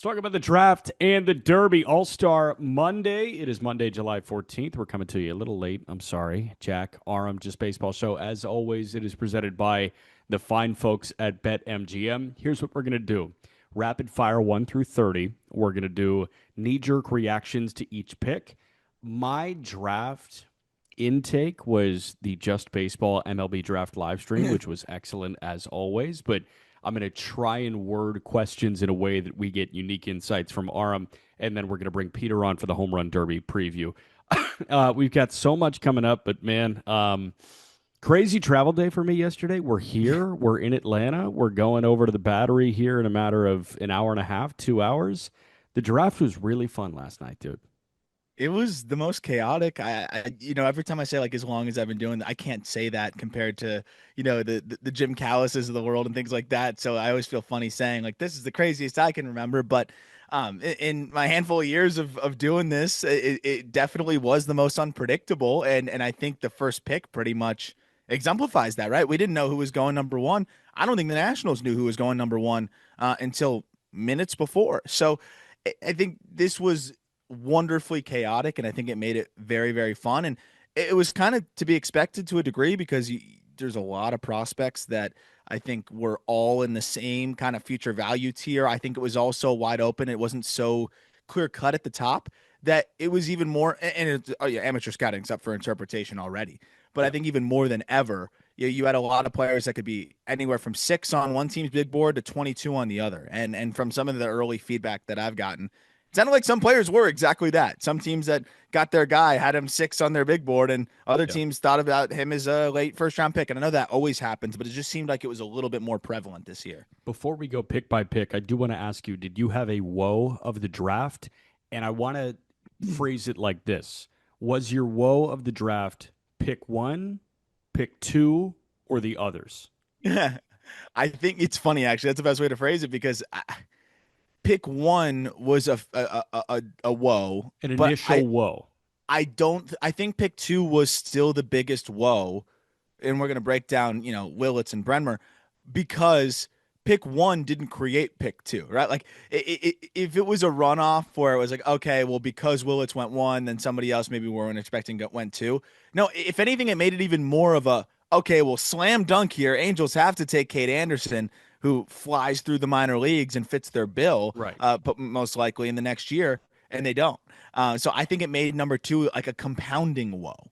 Let's talk about the draft and the Derby All-Star Monday. It is Monday, July 14th. We're coming to you a little late. I'm sorry. Jack, Aram, Just Baseball Show. As always, it is presented by the fine folks at BetMGM. Here's what we're going to do. Rapid fire 1 through 30. We're going to do knee-jerk reactions to each pick. My draft intake was the Just Baseball MLB Draft live stream, which was excellent as always, but I'm going to try and word questions in a way that we get unique insights from Aram, and then we're going to bring Peter on for the Home Run Derby preview. We've got so much coming up, but man, crazy travel day for me yesterday. We're here. We're in Atlanta. We're going over to the Battery here in a matter of an hour and a half, 2 hours. The draft was really fun last night, dude. It was the most chaotic. Every time I say like as long as I've been doing, I can't say that compared to the Jim Callises of the world and things like that. So I always feel funny saying like this is the craziest I can remember. But in my handful of years of doing this, it definitely was the most unpredictable. And I think the first pick pretty much exemplifies that. Right? We didn't know who was going number one. I don't think the Nationals knew who was going number one until minutes before. So I think this was wonderfully chaotic, and I think it made it very, very fun. And it was kind of to be expected to a degree because there's a lot of prospects that I think were all in the same kind of future value tier. I think it was also wide open. It wasn't so clear cut at the top that it was even more. And it's, oh yeah, amateur scouting's up for interpretation already. But I Yeah. think even more than ever, you had a lot of players that could be anywhere from 6 on one team's big board to 22 on the other. And from some of the early feedback that I've gotten, it sounded like some players were exactly that. Some teams that got their guy had him 6 on their big board, and other Yeah. teams thought about him as a late first round pick. And I know that always happens, but it just seemed like it was a little bit more prevalent this year. Before we go pick by pick, I do want to ask you, did you have a woe of the draft? And I want to phrase it like this. Was your woe of the draft pick one, pick two, or the others? Yeah, I think it's funny actually. That's the best way to phrase it because pick one was a woe, An but initial woe. I don't I think pick two was still the biggest woe, and we're gonna break down Willits and Brenmer because pick one didn't create pick two, right? Like if it was a runoff where it was like, okay, well because Willits went one, then somebody else maybe we weren't expecting went two. No, if anything, it made it even more of a okay, well slam dunk here. Angels have to take Kate Anderson, who flies through the minor leagues and fits their bill, Right. but most likely in the next year, and they don't. So I think it made number two like a compounding woe.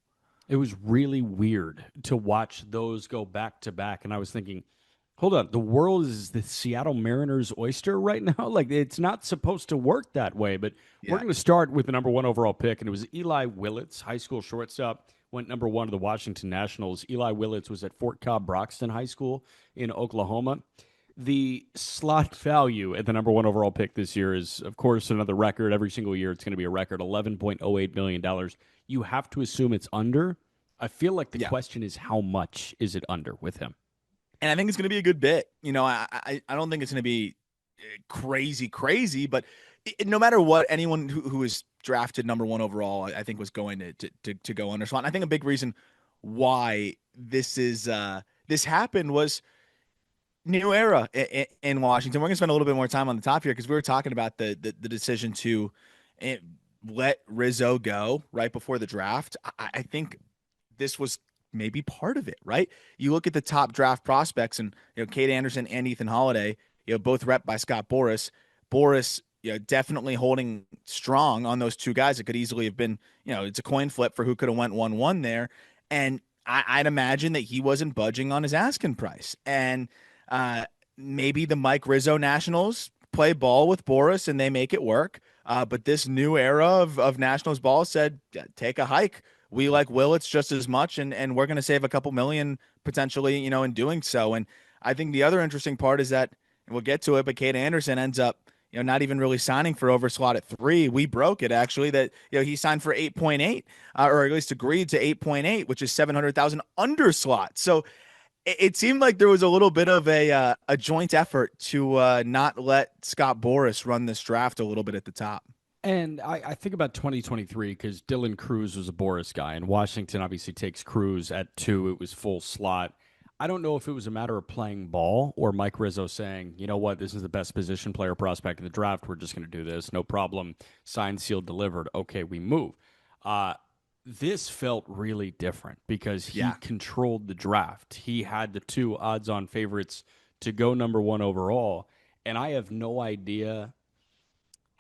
It was really weird to watch those go back to back. And I was thinking, hold on, the world is the Seattle Mariners oyster right now? Like, it's not supposed to work that way. But we're Yeah. going to start with the number one overall pick. And it was Eli Willits, high school shortstop, went number one to the Washington Nationals. Eli Willits was at Fort Cobb Broxton High School in Oklahoma. The slot value at the number one overall pick this year is, of course, another record. Every single year, it's going to be a record, $11.08 million. You have to assume it's under. I feel like the Yeah. question is how much is it under with him? And I think it's going to be a good bit. I don't think it's going to be crazy, crazy, but no matter what, anyone who is drafted number one overall, I think was going to go under slot. And I think a big reason why this happened was new era in Washington. We're going to spend a little bit more time on the top here because we were talking about the decision to eh, let Rizzo go right before the draft. I think this was maybe part of it, right? You look at the top draft prospects, and Kate Anderson and Ethan Holiday, both rep by Scott Boras. Boras, definitely holding strong on those two guys. It could easily have been, it's a coin flip for who could have went 1-1 there, and I'd imagine that he wasn't budging on his asking price, and maybe the Mike Rizzo Nationals play ball with Boras and they make it work. But this new era of Nationals ball said, "Yeah, take a hike. We like Willits just as much, and we're going to save a couple million potentially, in doing so." And I think the other interesting part is that, and we'll get to it, but Kate Anderson ends up, not even really signing for overslot at 3. We broke it actually that, he signed for 8.8, or at least agreed to 8.8, which is 700,000 under slot. So it seemed like there was a little bit of a joint effort to not let Scott Boras run this draft a little bit at the top. And I think about 2023 because Dylan Cruz was a Boris guy, and Washington obviously takes Cruz at 2. It was full slot. I don't know if it was a matter of playing ball or Mike Rizzo saying, you know what, this is the best position player prospect in the draft. We're just going to do this. No problem. Signed, sealed, delivered. Okay, we move. Uh, this felt really different because he Yeah. controlled the draft. He had the two odds on favorites to go number one overall. And I have no idea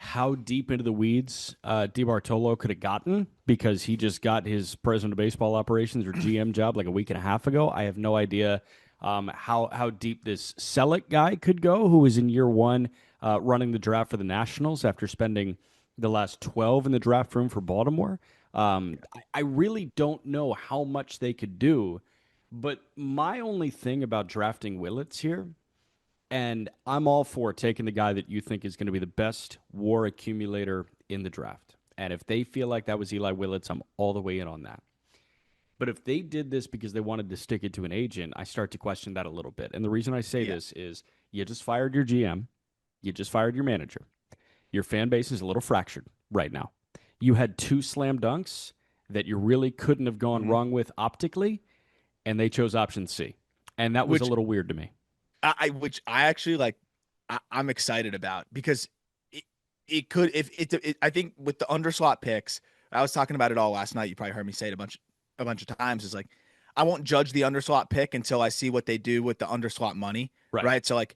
how deep into the weeds DiBartolo could have gotten because he just got his president of baseball operations or GM job like a week and a half ago. I have no idea how deep this Selleck guy could go, who was in year one running the draft for the Nationals after spending the last 12 in the draft room for Baltimore. I really don't know how much they could do, but my only thing about drafting Willits here, and I'm all for taking the guy that you think is going to be the best war accumulator in the draft. And if they feel like that was Eli Willits, I'm all the way in on that. But if they did this because they wanted to stick it to an agent, I start to question that a little bit. And the reason I say Yeah. this is you just fired your GM, you just fired your manager. Your fan base is a little fractured right now. You had two slam dunks that you really couldn't have gone Mhm. wrong with optically, and they chose option C. And that was a Which little weird to me. which I actually like. I'm excited about because it, it could if I think with the underslot picks, I was talking about it all last night. You probably heard me say it a bunch of times. Is like I won't judge the underslot pick until I see what they do with the underslot money, Right. right? So like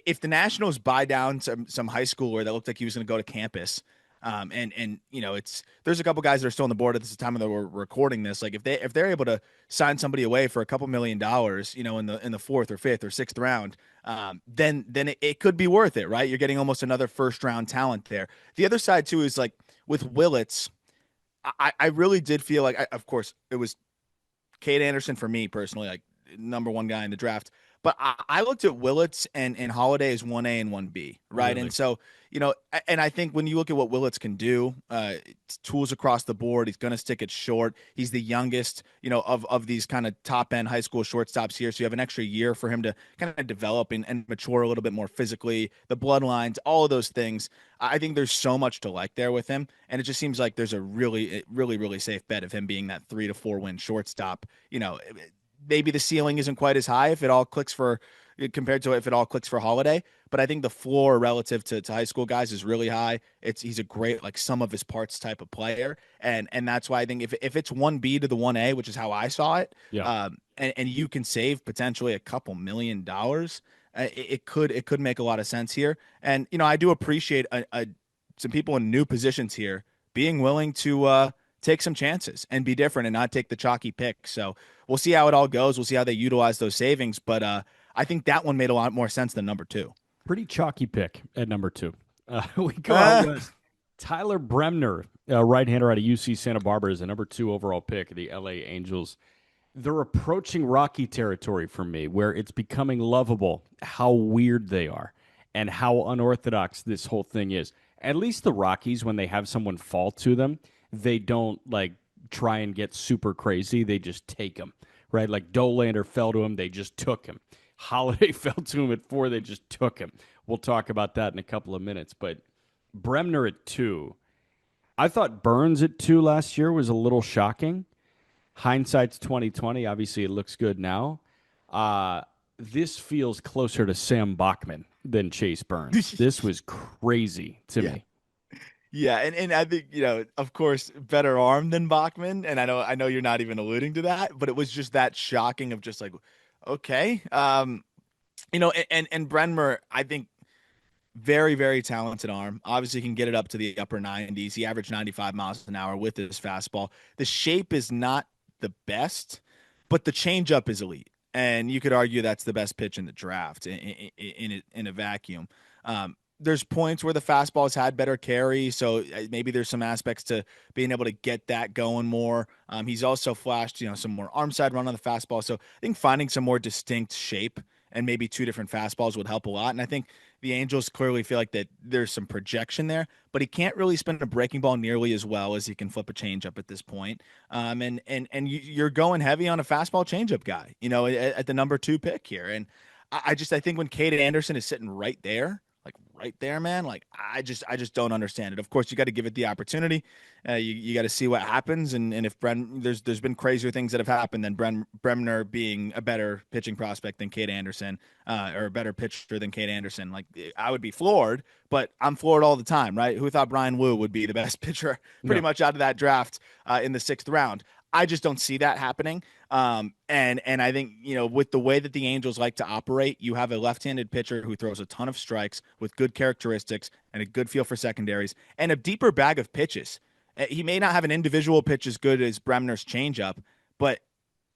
if the Nationals buy down some high schooler that looked like he was going to go to campus. And you know there's a couple guys that are still on the board at this time that we're recording this. Like if they're able to sign somebody away for a couple $1 million, you know, in the fourth or fifth or sixth round, then it could be worth it, right? You're getting almost another first round talent there. The other side too is like with Willits, I really did feel like of course it was Cade Anderson for me personally, like number one guy in the draft. But I looked at Willits and Holiday as 1A and 1B, right? And Really. so, you know, and I think when you look at what Willits can do, tools across the board, he's going to stick it short. He's the youngest, you know, of these kind of top end high school shortstops here. So you have an extra year for him to kind of develop and mature a little bit more physically, the bloodlines, all of those things. I think there's so much to like there with him. And it just seems like there's a really safe bet of him being that 3 to 4 win shortstop. You know, maybe the ceiling isn't quite as high if it all clicks for compared to if it all clicks for Holiday. But I think the floor relative to high school guys is really high. He's a great like sum of his parts type of player, and that's why I think if it's 1B to the 1A, which is how I saw it, Yeah. and you can save potentially a couple $1 million, it could make a lot of sense here. And you know I do appreciate some people in new positions here being willing to take some chances and be different and not take the chalky pick. So we'll see how it all goes. We'll see how they utilize those savings. But I think that one made a lot more sense than number two. Pretty chalky pick at number two. We go out Uh, west. Tyler Bremner, right-hander out of UC Santa Barbara, is the number two overall pick of the LA Angels. They're approaching Rocky territory for me, where it's becoming lovable how weird they are and how unorthodox this whole thing is. At least the Rockies, when they have someone fall to them, they don't like try and get super crazy. They just take him, right? Like Dolander fell to him, they just took him. Holiday fell to him at 4, they just took him. We'll talk about that in a couple of minutes. But Bremner at 2. I thought Burns at 2 last year was a little shocking. Hindsight's 2020. Obviously, it looks good now. This feels closer to Sam Bachman than Chase Burns. This was crazy to yeah. me. Yeah, and I think, you know, of course, better arm than Bachman. And I know you're not even alluding to that, but it was just that shocking of just like, okay. You know, and Brenmer, I think very talented arm. Obviously can get it up to the upper 90s. He averaged 95 miles an hour with his fastball. The shape is not the best, but the changeup is elite. And you could argue that's the best pitch in the draft in a vacuum. There's points where the fastball has had better carry, so maybe there's some aspects to being able to get that going more. He's also flashed, you know, some more arm side run on the fastball. So I think finding some more distinct shape and maybe two different fastballs would help a lot. And I think the Angels clearly feel like that there's some projection there, but he can't really spin a breaking ball nearly as well as he can flip a changeup at this point. And you're going heavy on a fastball changeup guy, you know, at the number 2 pick here. And I think when Cade Anderson is sitting right there, like right there, man. Like I just don't understand it. Of course, you got to give it the opportunity. You got to see what happens, and if there's been crazier things that have happened than Bremner being a better pitching prospect than Kate Anderson, or a better pitcher than Kate Anderson. Like I would be floored, but I'm floored all the time, right? Who thought Brian Wu would be the best pitcher pretty No. much out of that draft in the 6th round? I just don't see that happening. And I think, with the way that the Angels like to operate, you have a left-handed pitcher who throws a ton of strikes with good characteristics and a good feel for secondaries and a deeper bag of pitches. He may not have an individual pitch as good as Bremner's changeup, but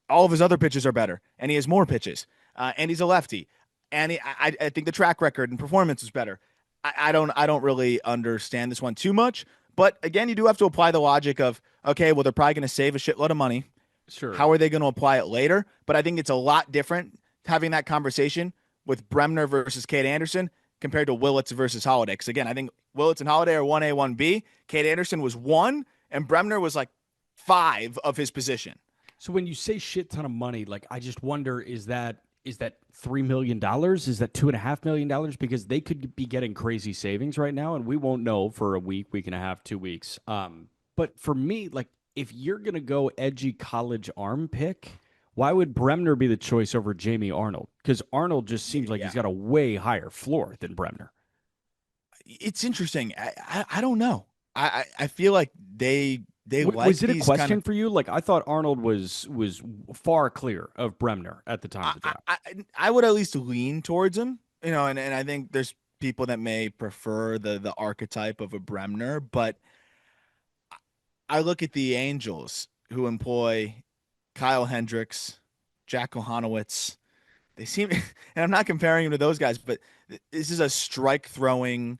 all of his other pitches are better, and he has more pitches, and he's a lefty, and I think the track record and performance is better. I don't really understand this one too much, but again, you do have to apply the logic of, okay, well, they're probably going to save a shitload of money. Sure. How are they going to apply it later? But I think it's a lot different having that conversation with Bremner versus Kate Anderson compared to Willits versus Holiday. Because again, I think Willits and Holiday are 1A, 1B. Kate Anderson was 1, and Bremner was like 5 of his position. So when you say shit ton of money, like I just wonder, is that $3 million? Is that $2.5 million? Because they could be getting crazy savings right now, and we won't know for a week and a half, 2 weeks. But for me, like if you're gonna go edgy college arm pick, why would Bremner be the choice over Jamie Arnold? Because Arnold just seems like he's got a way higher floor than Bremner. It's interesting. I don't know. I feel like they like Was it a these question kind of. for you? Like I thought Arnold was far clear of Bremner at the time of the draft. I would at least lean towards him, and I think there's people that may prefer the archetype of a Bremner, but I look at the Angels who employ Kyle Hendricks, Jack Ohanowitz. They seem, and I'm not comparing him to those guys, but this is a strike throwing,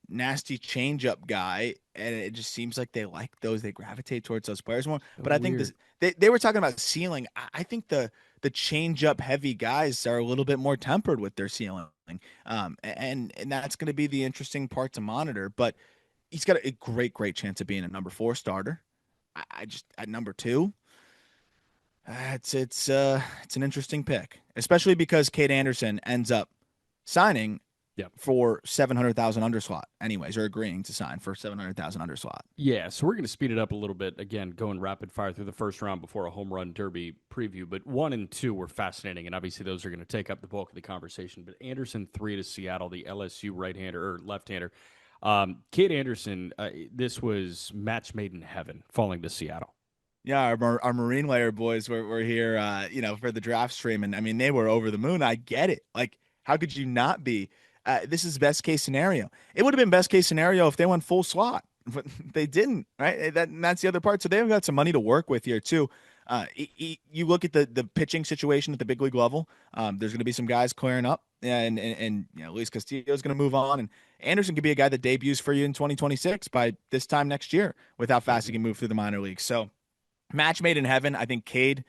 nasty changeup guy, and it just seems like they like those. They gravitate towards those players more. So But I think weird. they were talking about ceiling. I think the changeup heavy guys are a little bit more tempered with their ceiling, and that's going to be the interesting part to monitor. But he's got a great chance of being a number 4 starter. I just at number 2. It's an interesting pick, especially because Kate Anderson ends up signing Yeah. for 700,000 underslot, anyways, or agreeing to sign for 700,000 underslot. Yeah, so we're going to speed it up a little bit. Again, going rapid fire through the first round before a home run derby preview. But 1 and 2 were fascinating, and obviously those are going to take up the bulk of the conversation. But Anderson 3 to Seattle, the LSU right-hander or left-hander. Kate Anderson, this was match made in heaven, falling to Seattle. Yeah, our Marine Layer boys were here, for the draft stream, and I mean they were over the moon. I get it. Like, how could you not be? This is best case scenario. It would have been best case scenario if they went full slot, but they didn't. Right? That's the other part. So they've got some money to work with here too. You look at the pitching situation at the big league level. There's going to be some guys clearing up, and Luis Castillo is going to move on, and Anderson could be a guy that debuts for you in 2026 by this time next year with how fast he can move through the minor leagues. So match made in heaven. I think Cade,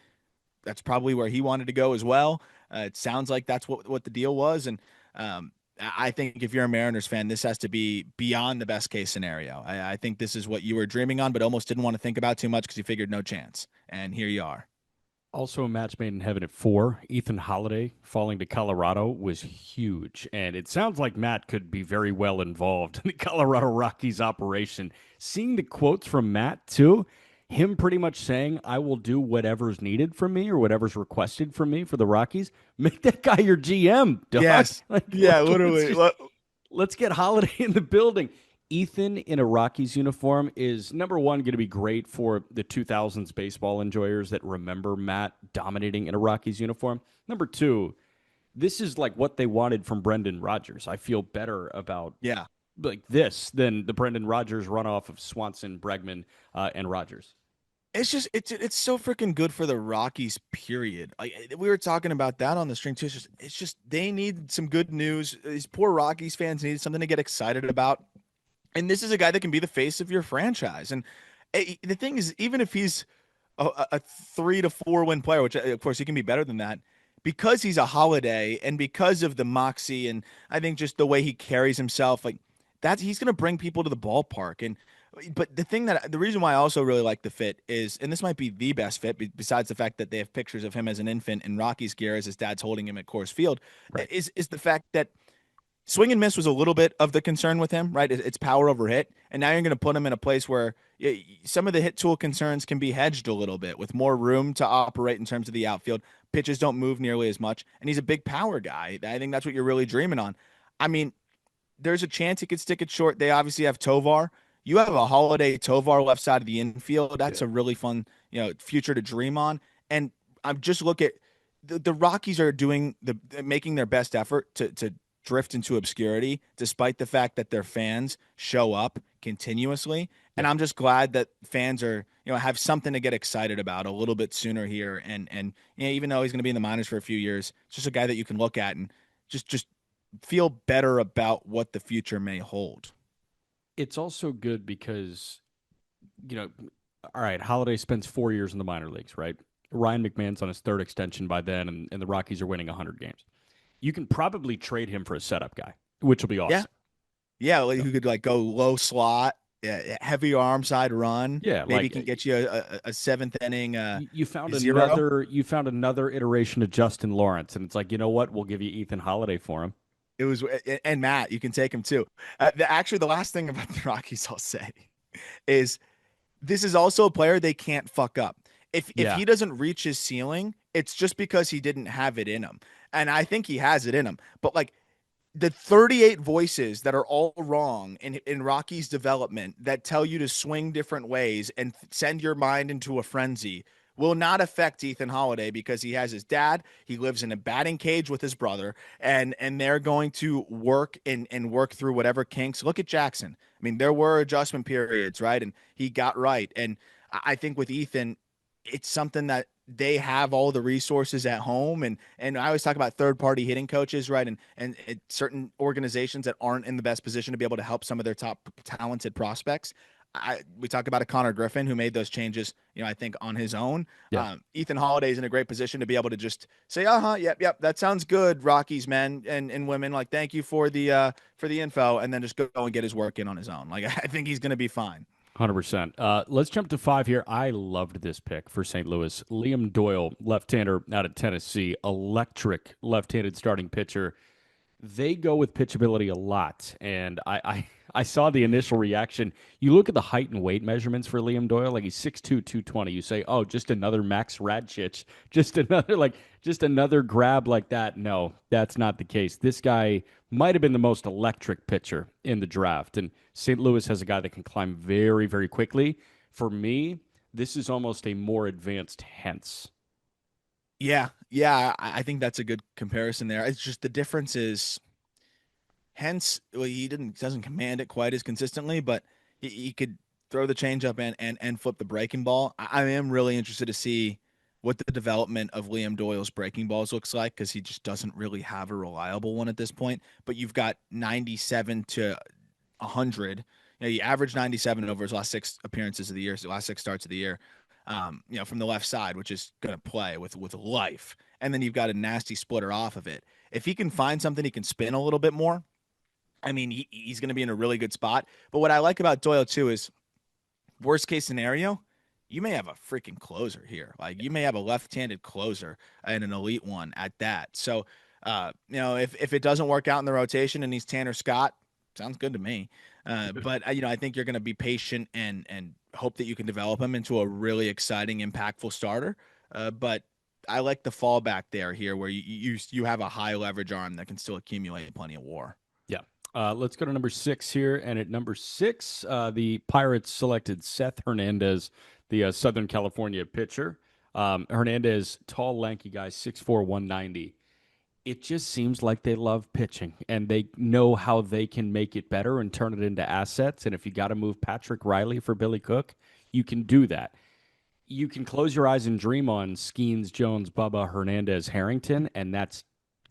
that's probably where he wanted to go as well. It sounds like that's what the deal was. And I think if you're a Mariners fan, this has to be beyond the best case scenario. I think this is what you were dreaming on, but almost didn't want to think about too much because you figured no chance. And here you are. Also, a match made in heaven at 4. Ethan Holiday falling to Colorado was huge. And it sounds like Matt could be very well involved in the Colorado Rockies operation. Seeing the quotes from Matt, too, him pretty much saying, I will do whatever's needed from me or whatever's requested from me for the Rockies. Make that guy your GM, dog. Yes. Like, Yeah, literally. let's get Holiday in the building. Ethan in a Rockies uniform is, number one, going to be great for the 2000s baseball enjoyers that remember Matt dominating in a Rockies uniform. Number two, this is like what they wanted from Brendan Rodgers. I feel better about Yeah. like this than the Brendan Rodgers runoff of Swanson, Bregman, and Rodgers. It's so freaking good for the Rockies, period. Like we were talking about that on the stream too. It's just they need some good news. These poor Rockies fans need something to get excited about. And this is a guy that can be the face of your franchise. And the thing is, even if he's a 3 to 4 win player, which of course he can be better than that, because he's a Holiday and because of the moxie and I think just the way he carries himself, like he's going to bring people to the ballpark. But the reason why I also really like the fit is, and this might be the best fit besides the fact that they have pictures of him as an infant in Rockies gear as his dad's holding him at Coors Field, Right. is the fact that swing and miss was a little bit of the concern with him, right? It's power over hit. And now you're going to put him in a place where some of the hit tool concerns can be hedged a little bit with more room to operate in terms of the outfield. Pitches don't move nearly as much. And he's a big power guy. I think that's what you're really dreaming on. I mean, there's a chance he could stick it short. They obviously have Tovar. You have a Holiday Tovar left side of the infield. That's Yeah. a really fun, future to dream on. And I'm just look at the Rockies are doing making their best effort to drift into obscurity, despite the fact that their fans show up continuously. And Yep. I'm just glad that fans are, have something to get excited about a little bit sooner here. And even though he's going to be in the minors for a few years, it's just a guy that you can look at and just feel better about what the future may hold. It's also good because, you know, all right, Holiday spends 4 years in the minor leagues, right? Ryan McMahon's on his third extension by then, and the Rockies are winning 100 games. You can probably trade him for a setup guy, which will be Yeah. awesome. Yeah. Like, who could like go low slot, heavy arm side run. Yeah, Maybe like can get you a seventh inning you found zero. another iteration of Justin Lawrence, and it's like, you know what? We'll give you Ethan Holiday for him. It was, and Matt, you can take him too. Actually, the last thing about the Rockies I'll say is this is also a player they can't fuck up. If Yeah, he doesn't reach his ceiling, it's just because he didn't have it in him. And I think he has it in him. But like the 38 voices that are all wrong in Rocky's development that tell you to swing different ways and send your mind into a frenzy will not affect Ethan Holiday because he has his dad. He lives in a batting cage with his brother, and they're going to work and work through whatever kinks. Look at Jackson. I mean, there were adjustment periods, right? And he got right. And I think with Ethan, it's something that they have all the resources at home, and I always talk about third party hitting coaches, right? And certain organizations that aren't in the best position to be able to help some of their top talented prospects. We talk about a Connor Griffin who made those changes, I think on his own. yeah, Ethan Holiday is in a great position to be able to just say, yep, that sounds good, Rockies men and women. Like, thank you for the info, and then just go and get his work in on his own. Like, I think he's going to be fine. 100%. Let's jump to five here. I loved this pick for St. Louis. Liam Doyle, left-hander out of Tennessee, electric left-handed starting pitcher. They go with pitchability a lot, and I saw the initial reaction. You look at the height and weight measurements for Liam Doyle, like he's 6'2", 220. You say, oh, just another Max Radchich, just another grab like that. No, that's not the case. This guy might have been the most electric pitcher in the draft, and St. Louis has a guy that can climb very, very quickly. For me, this is almost a more advanced Hence. Yeah, I think that's a good comparison there. It's just the difference is hence well, he doesn't command it quite as consistently, but he could throw the changeup and flip the breaking ball. I am really interested to see what the development of Liam Doyle's breaking balls looks like because he just doesn't really have a reliable one at this point. But you've got 97 to 100. He averaged 97 over his last six appearances of the year, so last six starts of the year. From the left side, which is going to play with life, and then you've got a nasty splitter off of it. If he can find something he can spin a little bit more, I mean, he's going to be in a really good spot. But what I like about Doyle too is worst case scenario, you may have a freaking closer here. Like you may have a left-handed closer and an elite one at that. So, if it doesn't work out in the rotation and he's Tanner Scott, sounds good to me. But I think you're going to be patient and hope that you can develop him into a really exciting, impactful starter. But I like the fallback there here, where you have a high leverage arm that can still accumulate plenty of WAR. Yeah. Let's go to number 6 here. And at number 6, the Pirates selected Seth Hernandez, the Southern California pitcher. Hernandez, tall, lanky guy, 6'4", 190. It just seems like they love pitching and they know how they can make it better and turn it into assets. And if you got to move Patrick Riley for Billy Cook, you can do that. You can close your eyes and dream on Skeens, Jones, Bubba, Hernandez, Harrington, and that's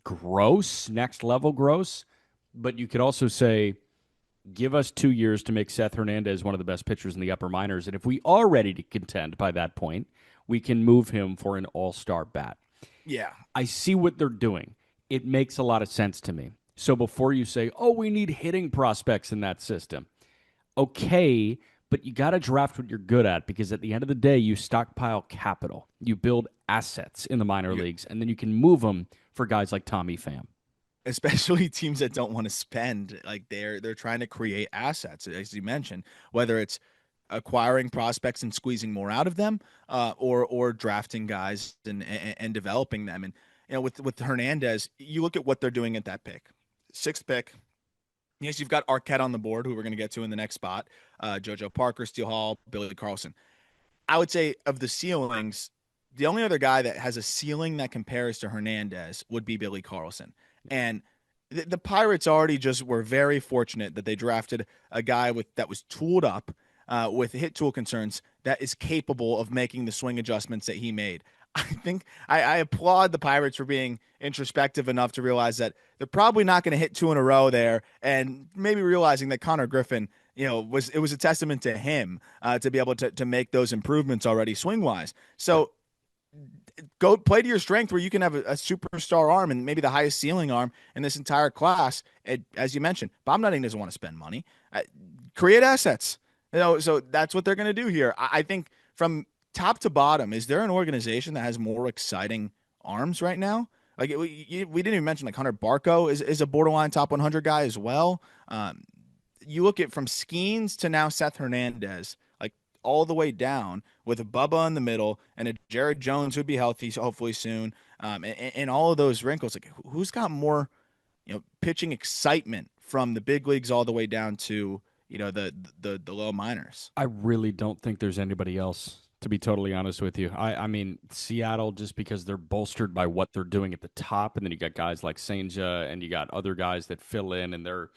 gross, next level gross. But you could also say, give us 2 years to make Seth Hernandez one of the best pitchers in the upper minors. And if we are ready to contend by that point, we can move him for an all-star bat. Yeah. I see what they're doing. It makes a lot of sense to me. So before you say, oh, we need hitting prospects in that system, okay, but you got to draft what you're good at because at the end of the day, you stockpile capital. You build assets in the minor leagues, and then you can move them for guys like Tommy Pham. especially teams that don't want to spend. Like they're trying to create assets, as you mentioned, whether it's acquiring prospects and squeezing more out of them, or drafting guys and developing them. And with Hernandez, you look at what they're doing at that pick, sixth pick. Yes, you've got Arquette on the board, who we're going to get to in the next spot. JoJo Parker, Steele Hall, Billy Carlson. I would say of the ceilings, the only other guy that has a ceiling that compares to Hernandez would be Billy Carlson. And the Pirates already just were very fortunate that they drafted a guy that was tooled up, with hit tool concerns, that is capable of making the swing adjustments that he made. I think I applaud the Pirates for being introspective enough to realize that they're probably not going to hit two in a row there, and maybe realizing that Connor Griffin, it was a testament to him, to be able to make those improvements already swing wise. So go play to your strength, where you can have a superstar arm and maybe the highest ceiling arm in this entire class. And as you mentioned, Bob Nutting doesn't want to spend money. Create assets. So that's what they're going to do here. I think from top to bottom, is there an organization that has more exciting arms right now? Like we didn't even mention, like, Hunter Barco is a borderline top 100 guy as well. You look at from Skeens to now Seth Hernandez, like all the way down, with a Bubba in the middle and a Jared Jones who'd be healthy hopefully soon, and all of those wrinkles. Like, who's got more, pitching excitement from the big leagues all the way down to the low minors? I really don't think there's anybody else, to be totally honest with you. I mean, Seattle, just because they're bolstered by what they're doing at the top, and then you got guys like Senja, and you got other guys that fill in, and they're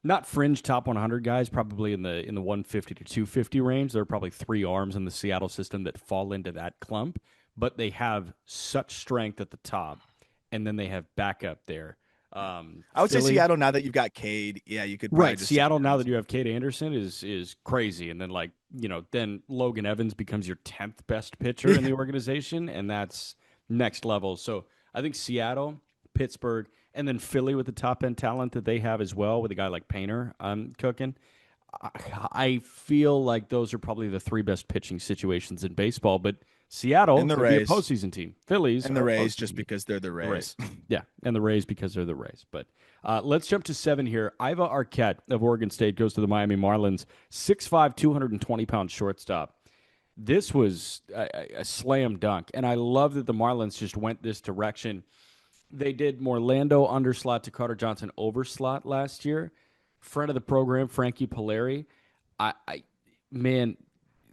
not fringe top 100 guys, probably in the 150 to 250 range. There are probably three arms in the Seattle system that fall into that clump, but they have such strength at the top, and then they have backup there. I would say Philly, Seattle, now that you've got Cade, yeah, you could probably right? just sit Seattle, there now and that you have Cade Anderson, is crazy, and then then Logan Evans becomes your 10th best pitcher in the organization, and that's next level. So I think Seattle, Pittsburgh, and then Philly with the top end talent that they have as well, with a guy like Painter cooking. I feel like those are probably the three best pitching situations in baseball. But Seattle and the could be a Rays postseason team. Phillies and the are a Rays postseason just team. because they're the The Rays. Rays. Yeah, and the Rays because they're the Rays. But let's jump to 7 here. Iva Arquette of Oregon State goes to the Miami Marlins. 6'5", 220-pound shortstop. This was a slam dunk, and I love that the Marlins just went this direction. They did Morlando underslot to Carter Johnson overslot last year. Friend of the program, Frankie Polari. Man,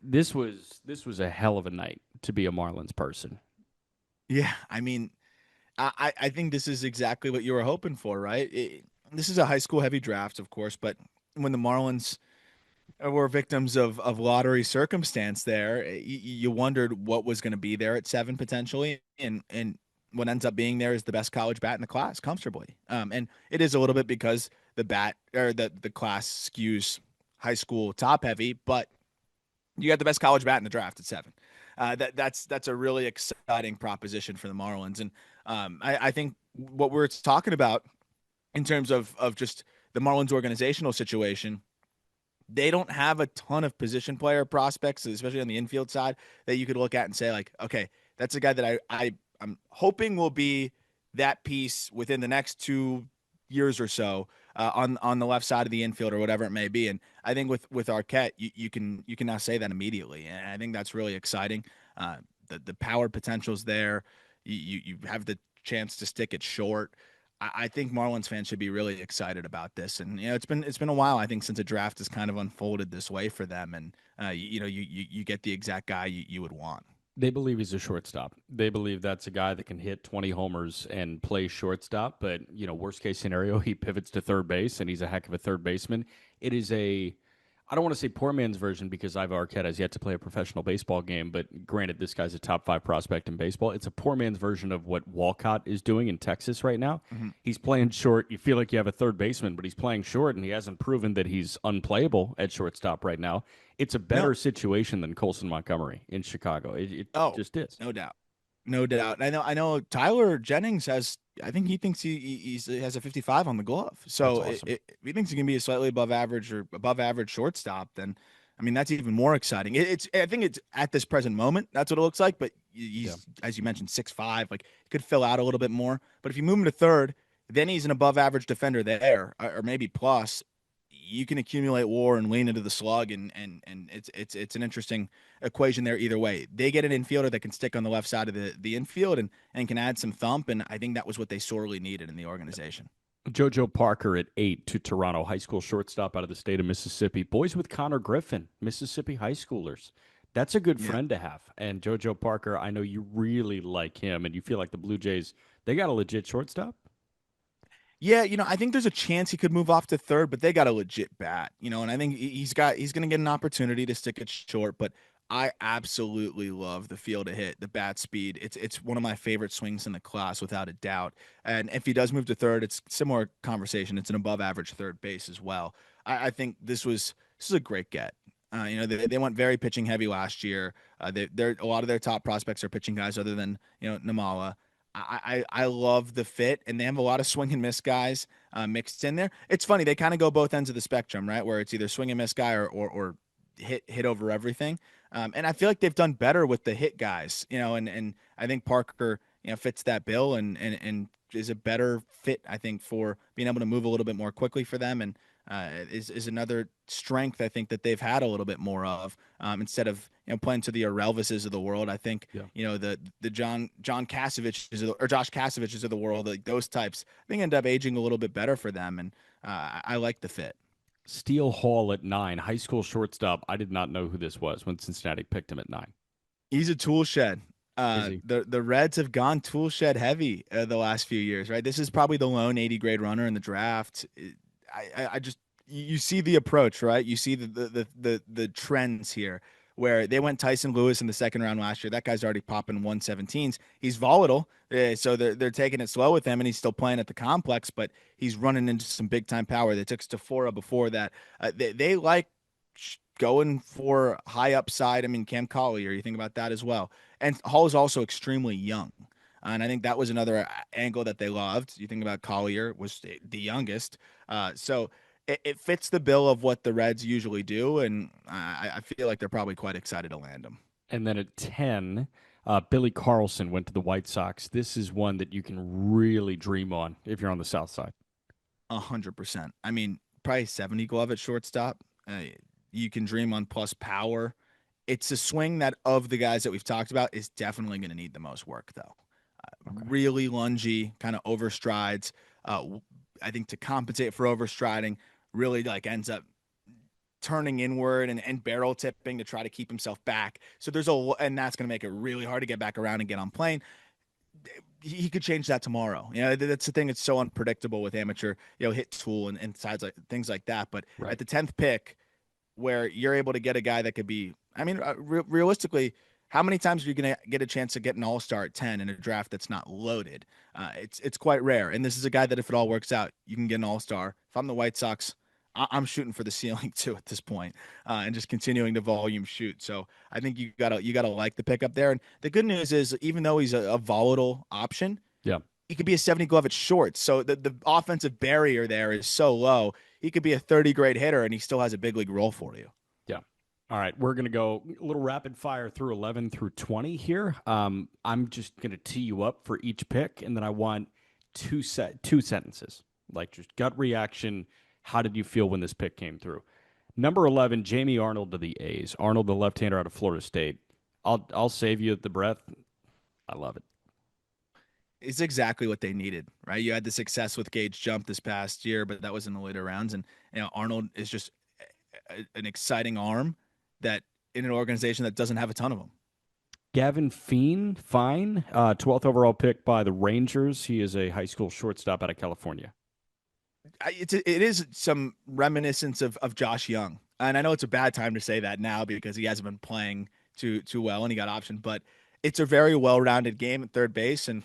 this was a hell of a night to be a Marlins person. Yeah, I mean, I think this is exactly what you were hoping for, right? This is a high school heavy draft, of course, but when the Marlins were victims of lottery circumstance there, you wondered what was going to be there at 7 potentially, and what ends up being there is the best college bat in the class comfortably. And it is a little bit because the bat, or the class, skews high school top heavy, but you got the best college bat in the draft at 7. That's a really exciting proposition for the Marlins. And I think what we're talking about in terms of just the Marlins organizational situation, they don't have a ton of position player prospects, especially on the infield side, that you could look at and say, like, okay, that's a guy that I'm hoping will be that piece within the next 2 years or so, on the left side of the infield or whatever it may be. And I think with Arquette, you can now say that immediately, and I think that's really exciting. The power potential's there. You have the chance to stick it short. I think Marlins fans should be really excited about this. And it's been a while, I think, since a draft has kind of unfolded this way for them. And you get the exact guy you would want. They believe he's a shortstop. They believe that's a guy that can hit 20 homers and play shortstop. But, worst case scenario, he pivots to third base, and he's a heck of a third baseman. It is I don't want to say poor man's version, because Ivar Arquette has yet to play a professional baseball game. But granted, this guy's a top 5 prospect in baseball. It's a poor man's version of what Walcott is doing in Texas right now. Mm-hmm. He's playing short. You feel like you have a third baseman, but he's playing short, and he hasn't proven that he's unplayable at shortstop right now. It's a better No. situation than Colson Montgomery in Chicago. It Oh, just is. no doubt. No doubt. I know Tyler Jennings I think he thinks he has a 55 on the glove. So That's awesome. if he thinks he can be a slightly above average or above average shortstop, then I mean, that's even more exciting. I think it's at this present moment, that's what it looks like. But he's, as you mentioned, 6'5", like he could fill out a little bit more. But if you move him to third, then he's an above average defender there, or maybe plus. You can accumulate WAR and lean into the slug, and it's an interesting equation there either way. They get an infielder that can stick on the left side of the infield and can add some thump, and I think that was what they sorely needed in the organization. JoJo Parker at 8 to Toronto, high school shortstop out of the state of Mississippi. Boys with Connor Griffin, Mississippi high schoolers. That's a good Yeah. friend to have. And JoJo Parker, I know you really like him, and you feel like the Blue Jays, they got a legit shortstop. Yeah, I think there's a chance he could move off to third, but they got a legit bat, and I think he's going to get an opportunity to stick it short, but I absolutely love the feel to hit, the bat speed. It's one of my favorite swings in the class without a doubt. And if he does move to third, it's similar conversation. It's an above average third base as well. I think this is a great get. They went very pitching heavy last year. They're a lot of their top prospects are pitching guys other than Namala. I love the fit, and they have a lot of swing and miss guys mixed in there. It's funny, they kind of go both ends of the spectrum, right? Where it's either swing and miss guy or hit over everything. And I feel like they've done better with the hit guys, and I think Parker fits that bill and is a better fit, I think, for being able to move a little bit more quickly for them, and is another strength I think that they've had a little bit more of, instead of playing to the Arelvises of the world. I think Yeah. the John Kasoviches or Josh Kasoviches of the world, like those types, I think end up aging a little bit better for them, and I like the fit. Steele Hall at 9, high school shortstop. I did not know who this was when Cincinnati picked him at 9. He's a tool shed. Is he? The Reds have gone tool shed heavy the last few years, right? This is probably the lone 80 grade runner in the draft. I just you see the approach, right? You see the trends here where they went Tyson Lewis in the second round last year. That guy's already popping 117s. He's volatile, so they're taking it slow with him, and he's still playing at the complex, but he's running into some big time power. They took Stafora before that. They like going for high upside. I mean, Cam Collier, you think about that as well. And Hall is also extremely young. And I think that was another angle that they loved. You think about Collier was the youngest. So it fits the bill of what the Reds usually do. And I feel like they're probably quite excited to land him. And then at 10, Billy Carlson went to the White Sox. This is one that you can really dream on if you're on the South Side. 100%. I mean, probably 70 glove at shortstop. You can dream on plus power. It's a swing that, of the guys that we've talked about, is definitely going to need the most work, though. Okay. Really lungy, kind of overstrides. I think to compensate for overstriding, really like ends up turning inward and barrel tipping to try to keep himself back. So and that's going to make it really hard to get back around and get on plane. He could change that tomorrow. That's the thing. It's so unpredictable with amateur, hit tool and sides like things like that. But Right. at the 10th pick, where you're able to get a guy that could be, I mean, realistically, how many times are you going to get a chance to get an all-star at 10 in a draft that's not loaded? It's quite rare. And this is a guy that if it all works out, you can get an all-star. If I'm the White Sox, I'm shooting for the ceiling too at this point, and just continuing to volume shoot. So I think you gotta like the pickup there. And the good news is, even though he's a volatile option, Yeah. he could be a 70 glove at short. So the offensive barrier there is so low. He could be a 30 grade hitter and he still has a big league role for you. Yeah. All right. We're going to go a little rapid fire through 11 through 20 here. I'm just going to tee you up for each pick, and then I want two sentences, like just gut reaction. How did you feel when this pick came through? Number 11, Jamie Arnold to the A's. Arnold, the left-hander out of Florida State. I'll save you the breath. I love it. It's exactly what they needed, right? You had the success with Gage Jump this past year, but that was in the later rounds. And Arnold is just an exciting arm that in an organization that doesn't have a ton of them. Gavin Fine, 12th overall pick by the Rangers. He is a high school shortstop out of California. It is some reminiscence of Josh Young, and I know it's a bad time to say that now because he hasn't been playing too well and he got optioned, but it's a very well-rounded game at third base, and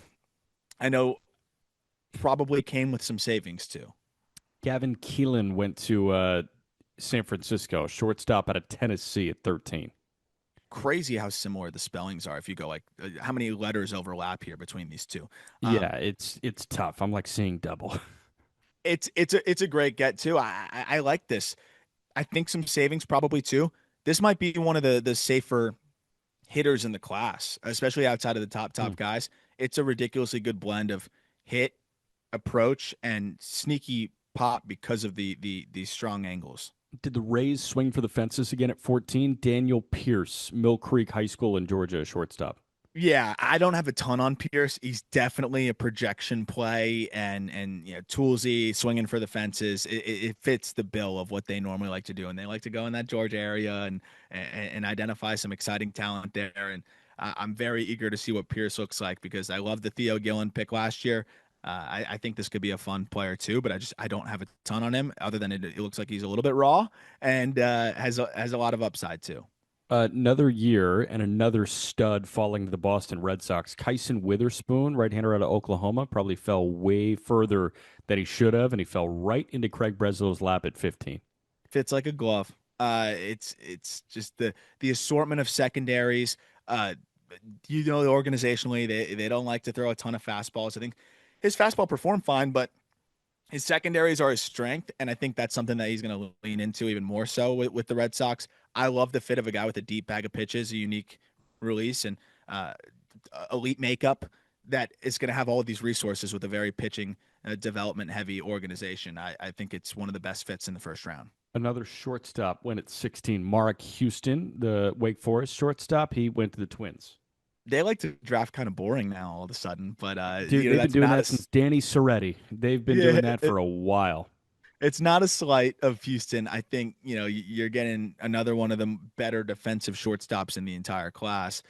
I know probably came with some savings too. Gavin Keelan went to San Francisco, shortstop out of Tennessee at 13. Crazy how similar the spellings are. If you go like how many letters overlap here between these two. Yeah, it's tough. I'm like seeing double. It's a great get too. I like this. I think some savings probably too. This might be one of the safer hitters in the class, especially outside of the top guys. It's a ridiculously good blend of hit, approach and sneaky pop because of the strong angles. Did the Rays swing for the fences again at 14? Daniel Pierce, Mill Creek High School in Georgia, shortstop. Yeah, I don't have a ton on Pierce. He's definitely a projection play and toolsy, swinging for the fences. It fits the bill of what they normally like to do, and they like to go in that Georgia area and identify some exciting talent there. And I'm very eager to see what Pierce looks like because I love the Theo Gillen pick last year. I think this could be a fun player too, but I don't have a ton on him other than it looks like he's a little bit raw and has a lot of upside too. Another year and another stud falling to the Boston Red Sox. Kyson Witherspoon, right-hander out of Oklahoma, probably fell way further than he should have, and he fell right into Craig Breslow's lap at 15. Fits like a glove. It's just the assortment of secondaries. Uh, organizationally, they don't like to throw a ton of fastballs. I think his fastball performed fine, but his secondaries are his strength, and I think that's something that he's going to lean into even more so with the Red Sox. I love the fit of a guy with a deep bag of pitches, a unique release, and uh, elite makeup that is going to have all of these resources with a very pitching development heavy organization. I think it's one of the best fits in the first round. Another shortstop went at 16. Mark Houston, the Wake Forest shortstop, he went to the Twins. They like to draft kind of boring now all of a sudden, but Dude, they've been that's doing not that since Danny Soretti. They've been yeah, doing that for a while. it's not a slight of Houston. I think you're getting another one of the better defensive shortstops in the entire class,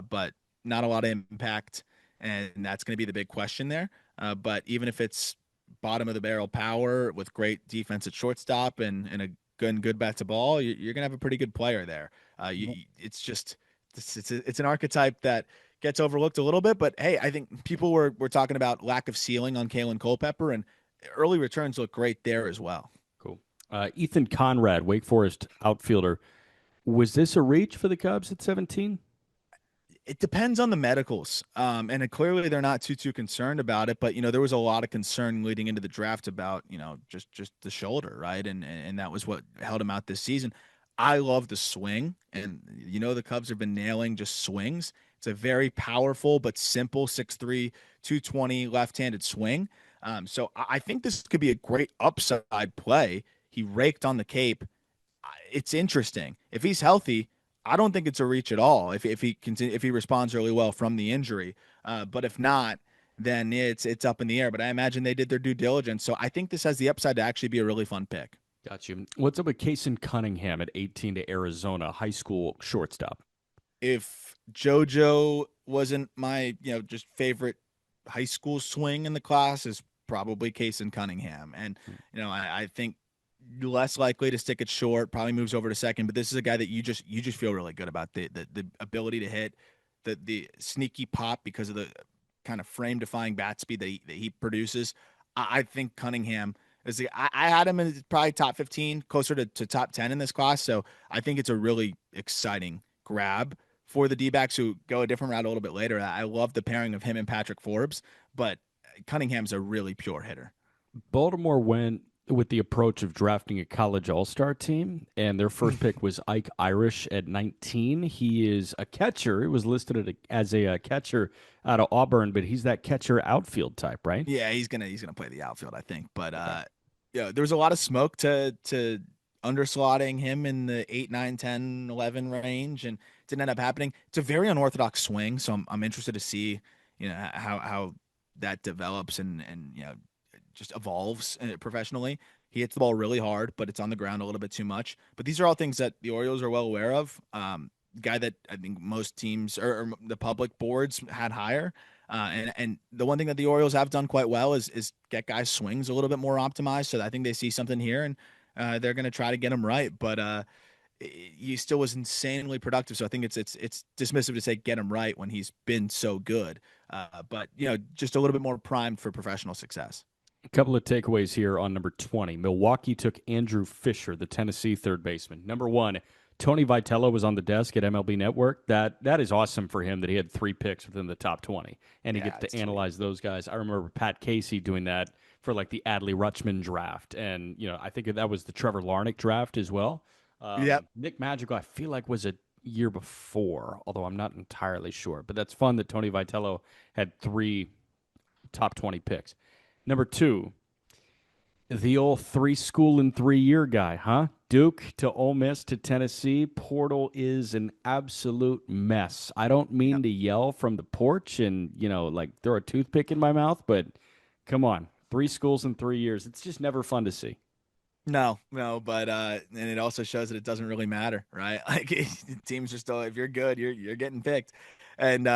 but not a lot of impact, and that's going to be the big question there. But even if it's bottom of the barrel power with great defense at shortstop and a good bat to ball, you're going to have a pretty good player there. It's just it's an archetype that gets overlooked a little bit, but hey, I think people were talking about lack of ceiling on Kalen Culpepper, and early returns look great there as well. Cool. Ethan Conrad, Wake Forest outfielder. Was this a reach for the Cubs at 17? It depends on the medicals, and clearly they're not too concerned about it. But there was a lot of concern leading into the draft about just the shoulder, right? And that was what held him out this season. I love the swing, and the Cubs have been nailing just swings. It's a very powerful but simple 6'3", 220 left-handed swing. So I think this could be a great upside play. He raked on the Cape. It's interesting. If he's healthy, I don't think it's a reach at all. If he responds really well from the injury, but if not, then it's up in the air. But I imagine they did their due diligence. So I think this has the upside to actually be a really fun pick. Got you. What's up with Kason Cunningham at 18 to Arizona, high school shortstop? If JoJo wasn't my just favorite high school swing in the class, is probably Kason Cunningham, and I think less likely to stick it short, probably moves over to second, but this is a guy that you just feel really good about the ability to hit, the sneaky pop because of the kind of frame defying bat speed that he produces. I think Cunningham is I had him in probably top 15, closer to top 10 in this class. So I think it's a really exciting grab for the D-backs who go a different route a little bit later. I love the pairing of him and Patrick Forbes, but Cunningham's a really pure hitter. Baltimore went with the approach of drafting a college all-star team, and their first pick was Ike Irish at 19. He is a catcher. He was listed as a catcher out of Auburn, but he's that catcher outfield type, right? Yeah, he's gonna play the outfield, I think. But there was a lot of smoke to underslotting him in the 8, 9, 10, 11 range, and it didn't end up happening. It's a very unorthodox swing, so I'm interested to see how that develops and just evolves professionally. He hits the ball really hard, but it's on the ground a little bit too much. But these are all things that the Orioles are well aware of. Guy that I think most teams or the public boards had higher. And the one thing that the Orioles have done quite well is get guys' swings a little bit more optimized. So I think they see something here, and they're going to try to get him right. But he still was insanely productive. So I think it's dismissive to say get him right when he's been so good. But just a little bit more primed for professional success. A couple of takeaways here on number 20. Milwaukee took Andrew Fisher, the Tennessee third baseman. Number 1, Tony Vitello was on the desk at MLB Network. That is awesome for him that he had 3 picks within the top 20, and he gets to analyze those guys. I remember Pat Casey doing that for like the Adley Rutschman draft, and I think that was the Trevor Larnach draft as well. Yep. Nick Magical, I feel like, was a year before, although I'm not entirely sure. But that's fun that Tony Vitello had 3 top 20 picks. Number two, the old three school and 3 year guy, huh? Duke to Ole Miss to Tennessee. Portal is an absolute mess. I don't mean to yell from the porch and, like throw a toothpick in my mouth, but come on. Three schools in 3 years. It's just never fun to see. No, but and it also shows that it doesn't really matter, right? Like teams are still, if you're good, you're getting picked, and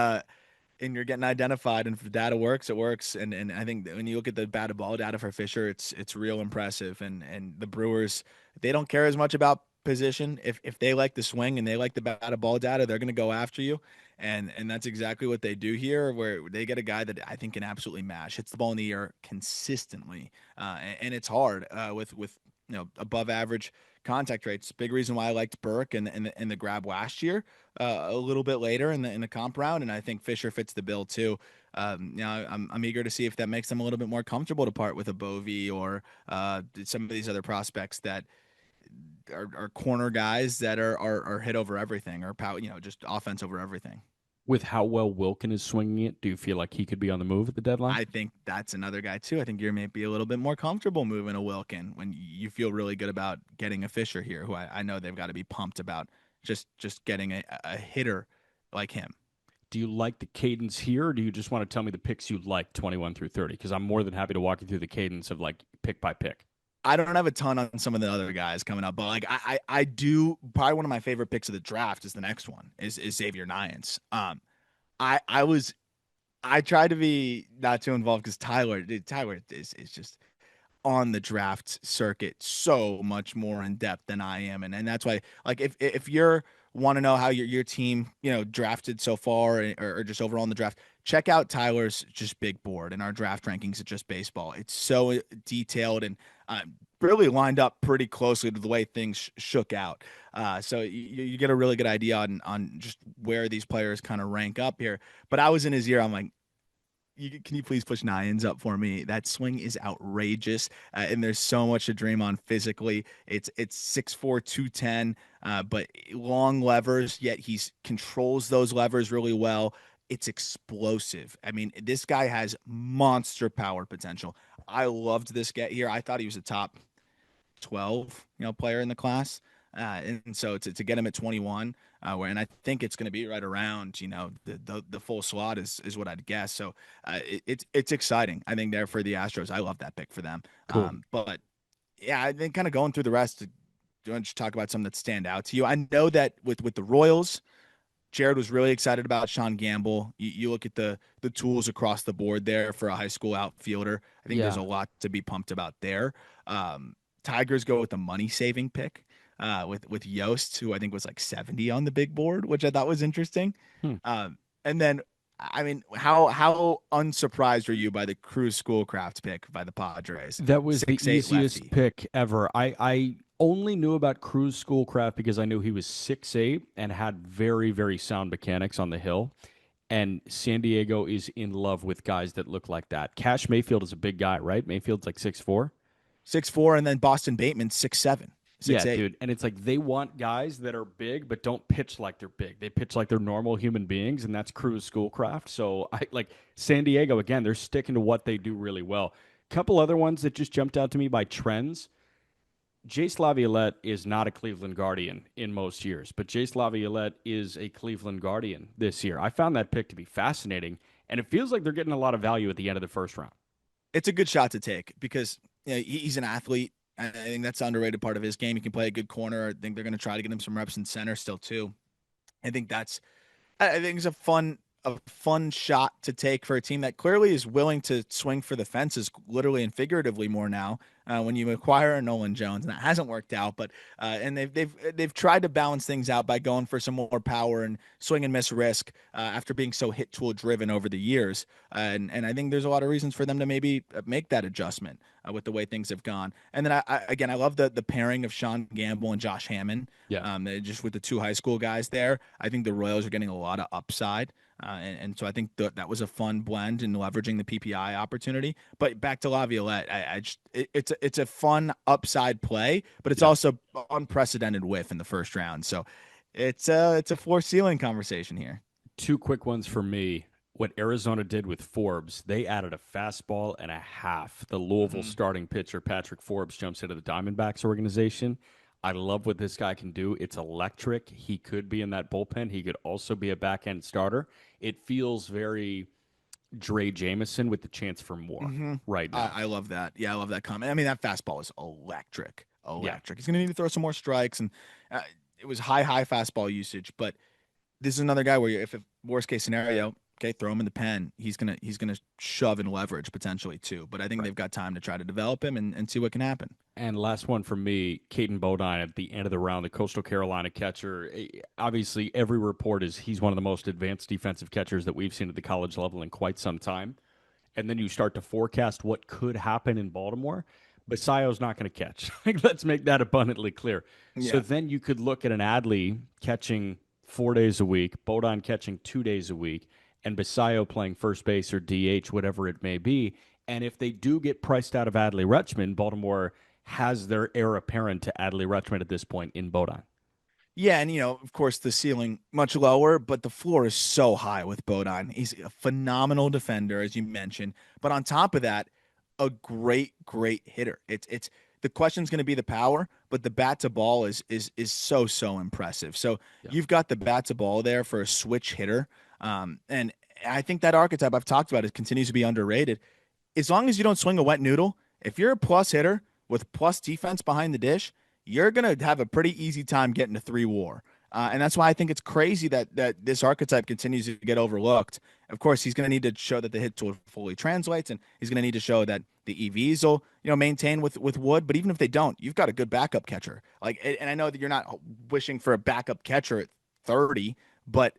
you're getting identified. And if the data works, it works. And I think that when you look at the batted ball data for Fisher, it's real impressive. And the Brewers, they don't care as much about position. If they like the swing and they like the batted ball data, they're going to go after you. And that's exactly what they do here, where they get a guy that I think can absolutely mash, hits the ball in the air consistently, and it's hard with above average contact rates. Big reason why I liked Burke and the grab last year, a little bit later in the comp round, and I think Fisher fits the bill too. I'm eager to see if that makes them a little bit more comfortable to part with a Bovee or some of these other prospects that are corner guys that are hit over everything, or power, just offense over everything. With how well Wilkin is swinging it, do you feel like he could be on the move at the deadline? I think that's another guy too. I think you're maybe a little bit more comfortable moving a Wilkin when you feel really good about getting a Fisher here, who I know they've got to be pumped about just getting a hitter like him. Do you like the cadence here, or do you just want to tell me the picks you like 21 through 30? Because I'm more than happy to walk you through the cadence of like pick by pick. I don't have a ton on some of the other guys coming up, but like I do. Probably one of my favorite picks of the draft is the next one is Xavier Nyans. I was I tried to be not too involved because Tyler is just on the draft circuit so much more in depth than I am, and that's why, like, if you're want to know how your team drafted so far, or just overall in the draft, check out Tyler's just big board and our draft rankings at Just Baseball. It's so detailed and really lined up pretty closely to the way things shook out. So you get a really good idea on just where these players kind of rank up here. But I was in his ear. I'm like, can you please push Nyans up for me? That swing is outrageous, and there's so much to dream on physically. It's 6'4", 210, but long levers, yet he controls those levers really well. It's explosive. I mean, this guy has monster power potential. I loved this get here. I thought he was a top 12, player in the class. And so to get him at 21, and I think it's going to be right around, the full slot is what I'd guess. So it's exciting. I think there for the Astros. I love that pick for them. Cool. But yeah, I think kind of going through the rest, do you want to talk about some that stand out to you? I know that with the Royals, Jared was really excited about Sean Gamble. You look at the tools across the board there for a high school outfielder. I think there's a lot to be pumped about there. Tigers go with the money saving pick with Yost, who I think was like 70 on the big board, which I thought was interesting. And then, I mean, how unsurprised are you by the Cruz Schoolcraft pick by the Padres? That was the 6'8" easiest lefty. pick ever. I only knew about Cruz Schoolcraft because I knew he was 6'8" and had very, very sound mechanics on the hill. And San Diego is in love with guys that look like that. Cash Mayfield is a big guy, right? Mayfield's like 6'4". 6'4", and then Boston Bateman 6'7". Yeah, 6'8". dude. And it's like they want guys that are big but don't pitch like they're big. They pitch like they're normal human beings, and that's Cruz Schoolcraft. So I like San Diego again, they're sticking to what they do really well. Couple other ones that just jumped out to me by trends. Jace Laviolette is not a Cleveland Guardian in most years, but Jace Laviolette is a Cleveland Guardian this year. I found that pick to be fascinating, and it feels like they're getting a lot of value at the end of the first round. It's a good shot to take because he's an athlete. I think that's the underrated part of his game. He can play a good corner. I think they're going to try to get him some reps in center still too. I think it's a fun shot to take for a team that clearly is willing to swing for the fences, literally and figuratively more now. When you acquire a Nolan Jones, and that hasn't worked out, but and they've tried to balance things out by going for some more power and swing and miss risk after being so hit tool driven over the years. And I think there's a lot of reasons for them to maybe make that adjustment with the way things have gone. And then I love the pairing of Sean Gamble and Josh Hammond. Yeah. Just with the two high school guys there, I think the Royals are getting a lot of upside. And so I think that was a fun blend in leveraging the PPI opportunity. But back to Laviolette, it's a fun upside play, but it's also unprecedented whiff in the first round. So it's a floor ceiling conversation here. Two quick ones for me. what Arizona did with Forbes, they added a fastball and a half. The Louisville Mhm. starting pitcher, Patrick Forbes, jumps into the Diamondbacks organization. I love what this guy can do. It's electric. He could be in that bullpen. He could also be a back end starter. It feels very Dre Jameson with the chance for more Hmm. right now. I love that. Yeah, I love that comment. I mean, that fastball is electric. Yeah. Electric. He's going to need to throw some more strikes, and uh, it was high fastball usage. But this is another guy where if worst case scenario, okay, throw him in the pen. He's gonna shove and leverage potentially too. But I think Right. they've got time to try to develop him and see what can happen. And last one for me, Caden Bodine at the end of the round, the Coastal Carolina catcher. Obviously, every report is he's one of the most advanced defensive catchers that we've seen at the college level in quite some time. And then you start to forecast what could happen in Baltimore. Basayo's not going to catch. Like, let's make that abundantly clear. So Yeah. then you could look at an Adley catching 4 days a week, Bodine catching 2 days a week, and Basayo playing first base or DH, whatever it may be. And if they do get priced out of Adley Rutschman, Baltimore has their heir apparent to Adley Rutschman at this point in Bodine. Yeah, and of course, the ceiling much lower, but the floor is so high with Bodine. He's a phenomenal defender, as you mentioned, but on top of that, a great hitter. It's the question's going to be the power, but the bat to ball is so impressive. So Yeah. you've got the bat to ball there for a switch hitter, and I think that archetype I've talked about it continues to be underrated. As long as you don't swing a wet noodle, if you're a plus hitter with plus defense behind the dish, you're going to have a pretty easy time getting to 3 WAR. And that's why I think it's crazy that this archetype continues to get overlooked. Of course, he's going to need to show that the hit tool fully translates, and he's going to need to show that the EVs will maintain with Wood. But even if they don't, you've got a good backup catcher. And I know that you're not wishing for a backup catcher at 30, but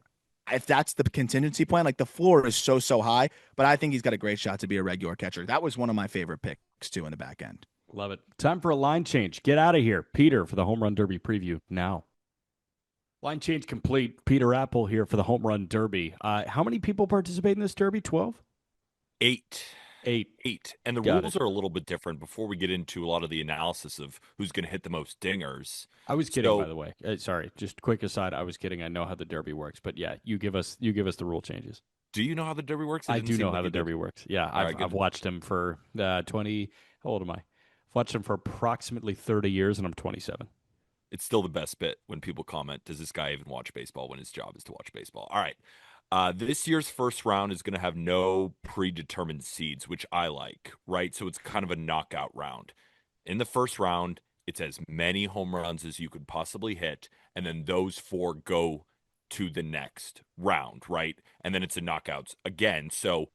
if that's the contingency plan, like the floor is so high, but I think he's got a great shot to be a regular catcher. That was one of my favorite picks too in the back end. Love it. Time for a line change. Get out of here. Peter for the Home Run Derby preview now. Line change complete. Peter Apple here for the Home Run Derby. How many people participate in this Derby? 12? 8. Eight. 8. And the Got rules it. are a little bit different before we get into a lot of the analysis of who's going to hit the most dingers. I was kidding, So- by the way. Sorry, just quick aside. I was kidding. I know how the Derby works, but yeah, you give us the rule changes. Do you know how the Derby works? It I didn't do seem know like how the you did. Derby works. Yeah, All right, I've good. watched him for 20. How old am I? I've watched him for approximately 30 years, and I'm 27. It's still the best bit when people comment, does this guy even watch baseball when his job is to watch baseball? All right. This year's first round is going to have no predetermined seeds, which I like, right? So it's kind of a knockout round. In the first round, it's as many home runs as you could possibly hit, and then those 4 go to the next round, right? And then it's a knockouts again. So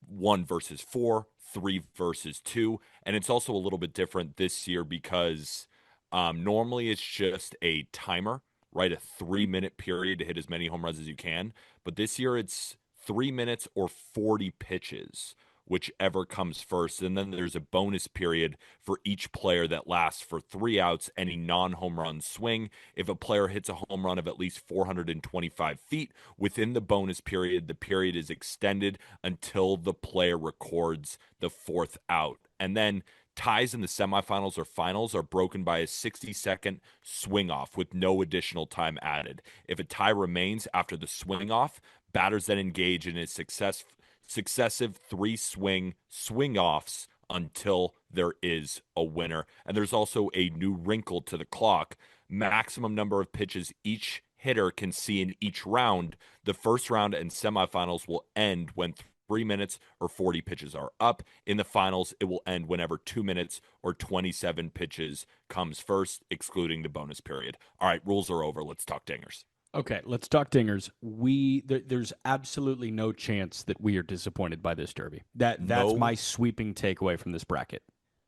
1 versus 4, 3 versus 2. And it's also a little bit different this year because normally it's just a timer, right? A 3-minute period to hit as many home runs as you can. But this year it's 3 minutes or 40 pitches, whichever comes first. And then there's a bonus period for each player that lasts for 3 outs, any non-home run swing. If a player hits a home run of at least 425 feet within the bonus period, the period is extended until the player records the 4th out. And then ties in the semifinals or finals are broken by a 60-second swing off with no additional time added. If a tie remains after the swing off, batters then engage in a successive 3 swing offs until there is a winner. And there's also a new wrinkle to the clock. Maximum number of pitches each hitter can see in each round. The first round and semifinals will end when 3 minutes or 40 pitches are up. In the finals, it will end whenever 2 minutes or 27 pitches comes first, excluding the bonus period. All right, rules are over. Let's talk dingers. Okay, let's talk dingers. There's absolutely no chance that we are disappointed by this Derby. That's No. my sweeping takeaway from this bracket.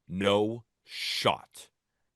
No shot.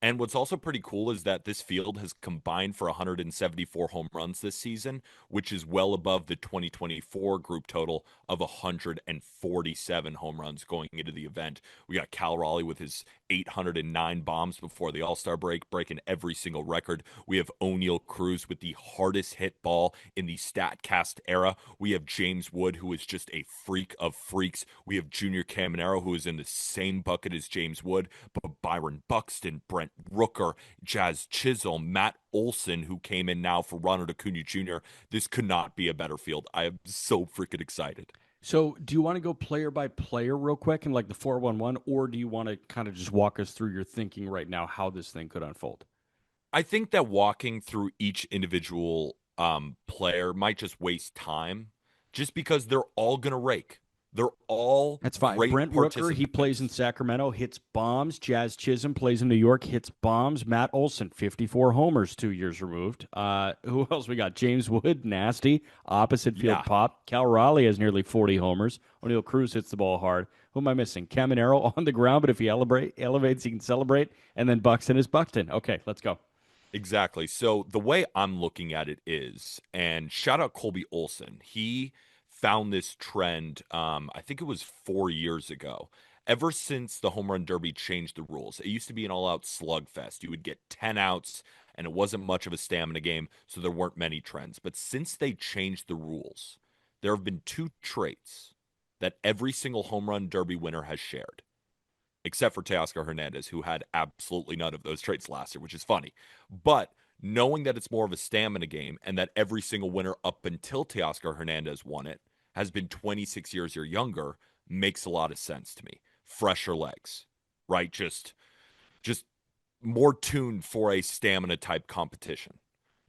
And what's also pretty cool is that this field has combined for 174 home runs this season, which is well above the 2024 group total of 147 home runs going into the event. We got Cal Raleigh with his 809 bombs before the All-Star break, breaking every single record. We have O'Neal Cruz with the hardest hit ball in the StatCast era. We have James Wood, who is just a freak of freaks. We have Junior Caminero, who is in the same bucket as James Wood, but Byron Buxton, Brent Rooker, Jazz Chisholm, Matt Olson, who came in now for Ronald Acuna Jr. This could not be a better field. I am so freaking excited. So, do you want to go player by player real quick in like the 4-1-1, or do you want to kind of just walk us through your thinking right now how this thing could unfold? I think that walking through each individual player might just waste time just because they're all going to rake. They're all That's fine. great Brent Rooker, he plays in participants. Sacramento, hits bombs. Jazz Chisholm plays in New York, hits bombs. Matt Olson, 54 homers 2 years removed. Who else we got? James Wood, nasty. Opposite field Yeah. pop. Cal Raleigh has nearly 40 homers. O'Neal Cruz hits the ball hard. Who am I missing? Caminero on the ground, but if he elevates, he can celebrate. And then Buxton is Buxton. Okay, let's go. Exactly. So the way I'm looking at it is, and shout out Colby Olson. He found this trend, I think it was 4 years ago. Ever since the home run derby changed the rules, it used to be an all-out slugfest. You would get 10 outs, and it wasn't much of a stamina game, so there weren't many trends. But since they changed the rules, there have been two traits that every single home run derby winner has shared, except for Teoscar Hernandez, who had absolutely none of those traits last year, which is funny. But knowing that it's more of a stamina game and that every single winner up until Teoscar Hernandez won it has been 26 years or younger makes a lot of sense to me. Fresher legs, right? Just more tuned for a stamina type competition.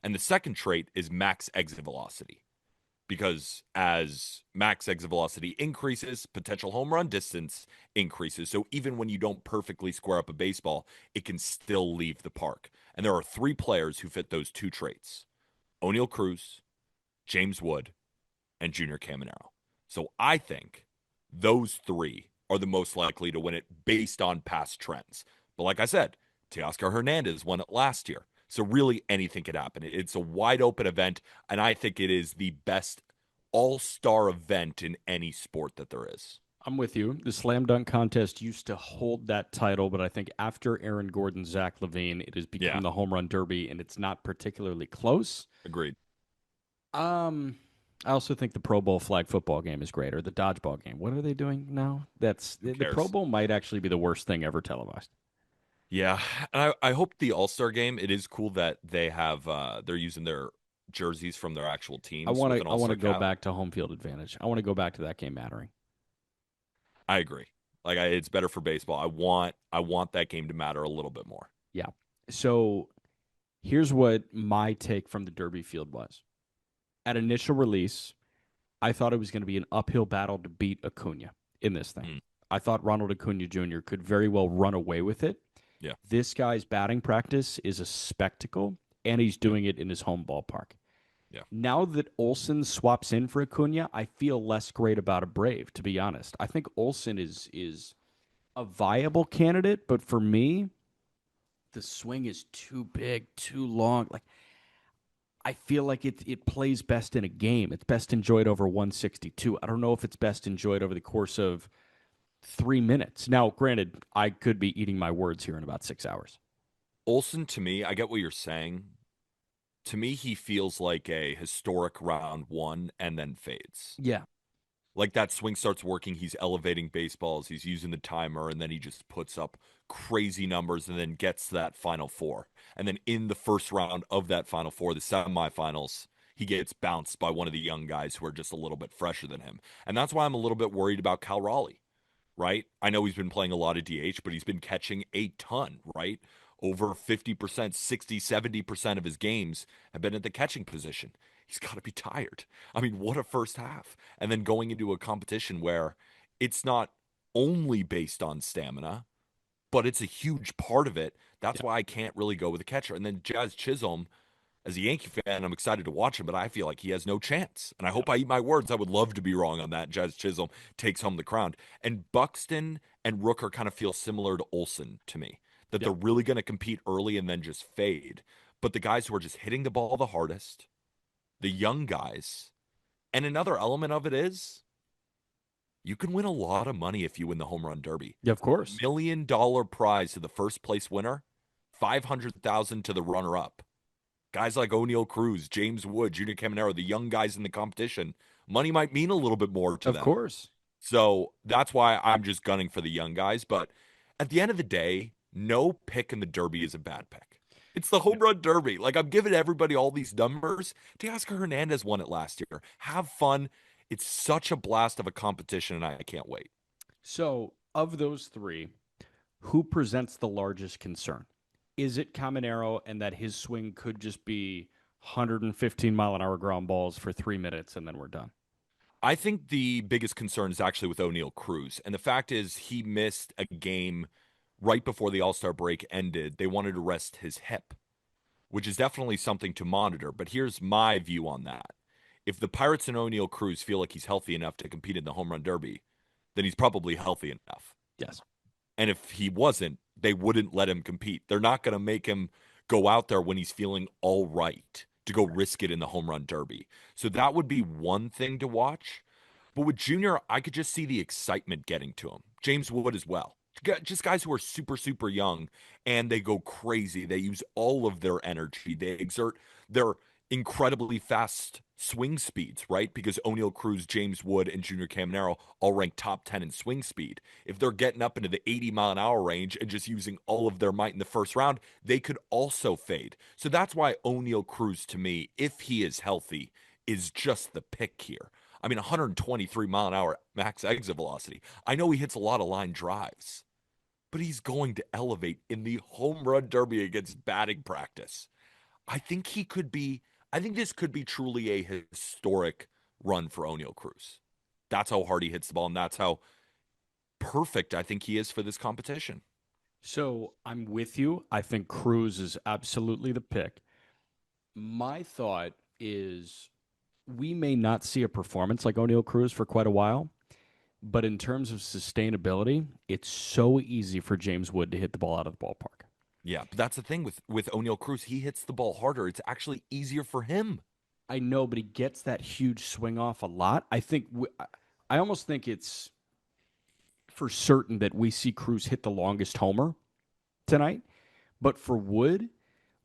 And the second trait is max exit velocity, because as max exit velocity increases, potential home run distance increases. So even when you don't perfectly square up a baseball, it can still leave the park. And there are three players who fit those two traits: O'Neal Cruz, James Wood, and Junior Caminero. So I think those three are the most likely to win it based on past trends. But like I said, Teoscar Hernandez won it last year. So really anything could happen. It's a wide open event, and I think it is the best all-star event in any sport that there is. I'm with you. The slam dunk contest used to hold that title, but I think after Aaron Gordon, Zach LaVine, it has become Yeah. the home run derby, and it's not particularly close. Agreed. I also think the Pro Bowl flag football game is great, or the dodgeball game. What are they doing now? That's Who the Pro cares? Bowl might actually be the worst thing ever televised. Yeah, and I hope the All-Star game, it is cool that they have they're using their jerseys from their actual teams I want with to an I want All-Star to go cap. back to home field advantage. I want to go back to that game mattering. I agree. Like it's better for baseball. I want that game to matter a little bit more. Yeah. So here's what my take from the Derby field was. At initial release, I thought it was going to be an uphill battle to beat Acuna in this thing. Mm. I thought Ronald Acuna Jr. could very well run away with it. Yeah. This guy's batting practice is a spectacle, and he's doing it in his home ballpark. Yeah. Now that Olson swaps in for Acuna, I feel less great about a Brave, to be honest. I think Olson is a viable candidate, but for me, the swing is too big, too long. Like I feel like it plays best in a game. It's best enjoyed over 162. I don't know if it's best enjoyed over the course of 3 minutes. Now, granted, I could be eating my words here in about 6 hours. Olson, to me, I get what you're saying. To me, he feels like a historic round one and then fades. Yeah. Like that swing starts working, he's elevating baseballs, he's using the timer, and then he just puts up crazy numbers and then gets to that final four. And then in the first round of that final four, the semifinals, he gets bounced by one of the young guys who are just a little bit fresher than him. And that's why I'm a little bit worried about Cal Raleigh, right? I know he's been playing a lot of DH, but he's been catching a ton, right? Over 50%, 60, 70% of his games have been at the catching position. He's got to be tired. I mean, what a first half. And then going into a competition where it's not only based on stamina, but it's a huge part of it. That's why I can't really go with a catcher. And then Jazz Chisholm, as a Yankee fan, I'm excited to watch him, but I feel like he has no chance. And I hope I eat my words. I would love to be wrong on that. Jazz Chisholm takes home the crown. And Buxton and Rooker kind of feel similar to Olson to me, that they're really going to compete early and then just fade. But the guys who are just hitting the ball the hardest, the young guys, and another element of it is you can win a lot of money if you win the home run derby. Yeah, of course. $1 million prize to the first place winner, 500,000 to the runner up. Guys like O'Neal Cruz, James Wood, Junior Caminero, the young guys in the competition, money might mean a little bit more to them. Of course. So that's why I'm just gunning for the young guys. But at the end of the day, no pick in the Derby is a bad pick. It's the home run derby. Like, I'm giving everybody all these numbers. Teoscar Hernandez won it last year. Have fun. It's such a blast of a competition, and I can't wait. So, of those three, who presents the largest concern? Is it Caminero and that his swing could just be 115-mile-an-hour ground balls for 3 minutes and then we're done? I think the biggest concern is actually with O'Neal Cruz. And the fact is, he missed a game right before the All-Star break ended. They wanted to rest his hip, which is definitely something to monitor. But here's my view on that. If the Pirates and O'Neal Cruz feel like he's healthy enough to compete in the home run derby, then he's probably healthy enough. Yes. And if he wasn't, they wouldn't let him compete. They're not going to make him go out there when he's feeling all right to go risk it in the home run derby. So that would be one thing to watch. But with Junior, I could just see the excitement getting to him. James Wood as well. Just guys who are super, super young and they go crazy. They use all of their energy. They exert their incredibly fast swing speeds, right? Because O'Neal Cruz, James Wood, and Junior Caminero all rank top 10 in swing speed. If they're getting up into the 80-mile-an-hour range and just using all of their might in the first round, they could also fade. So that's why O'Neal Cruz, to me, if he is healthy, is just the pick here. I mean, 123-mile-an-hour max exit velocity. I know he hits a lot of line drives, but he's going to elevate in the home run derby against batting practice. I think this could be truly a historic run for O'Neal Cruz. That's how hard he hits the ball, and that's how perfect I think he is for this competition. So I'm with you. I think Cruz is absolutely the pick. My thought is we may not see a performance like O'Neal Cruz for quite a while, but in terms of sustainability, it's so easy for James Wood to hit the ball out of the ballpark. Yeah, but that's the thing with O'Neal Cruz. He hits the ball harder. It's actually easier for him. I know, but he gets that huge swing off a lot. I almost think it's for certain that we see Cruz hit the longest homer tonight. But for Wood,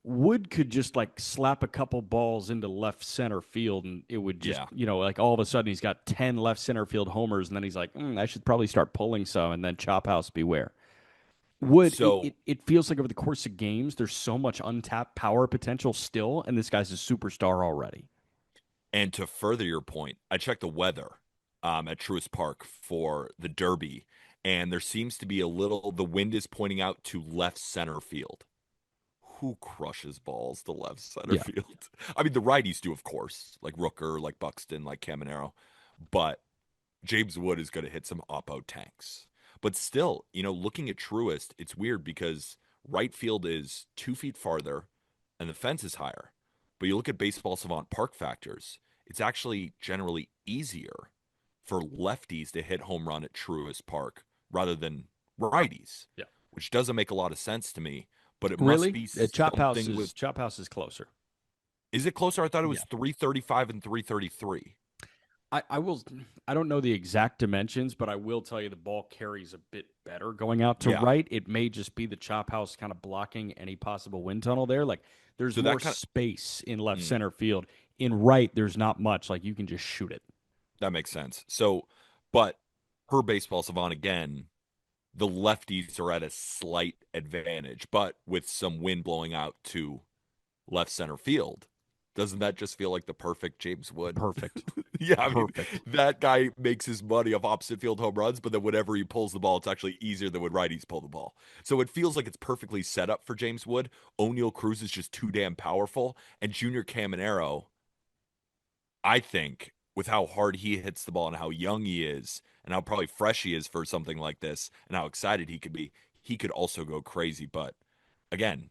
Wood could just like slap a couple balls into left center field, and it would just, Yeah. like all of a sudden he's got 10 left center field homers, and then he's like, I should probably start pulling some, and then chop house beware. Wood, So, it feels like over the course of games, there's so much untapped power potential still, and this guy's a superstar already. and to further your point, I checked the weather at Truist Park for the Derby, and there seems to be the wind is pointing out to left center field. Who crushes balls to left center Yeah. field? I mean, the righties do, of course, like Rooker, like Buxton, like Caminero, but James Wood is going to hit some oppo tanks. But still, looking at Truist, it's weird because right field is 2 feet farther and the fence is higher. But you look at Baseball Savant park factors, it's actually generally easier for lefties to hit home run at Truist Park rather than righties, Yeah. which doesn't make a lot of sense to me. But it must Really? be Chop House something with. is closer. Is it closer? I thought it was Yeah. 335 and 333. I don't know the exact dimensions, but I will tell you the ball carries a bit better going out to Yeah. right. It may just be the chop house kind of blocking any possible wind tunnel there. Like there's So that more kind of space in left Mm. center field. In right, there's not much. Like you can just shoot it. That makes sense. So, but per Baseball Savant again, the lefties are at a slight advantage, but with some wind blowing out to left center field, doesn't that just feel like the perfect James Wood? Perfect. Yeah, I mean, Perfect. that guy makes his money off opposite field home runs, but then whenever he pulls the ball, it's actually easier than when righties pull the ball. So it feels like it's perfectly set up for James Wood. O'Neal Cruz is just too damn powerful, and Junior Caminero, I think, with how hard he hits the ball and how young he is and how probably fresh he is for something like this and how excited he could be, he could also go crazy. But again,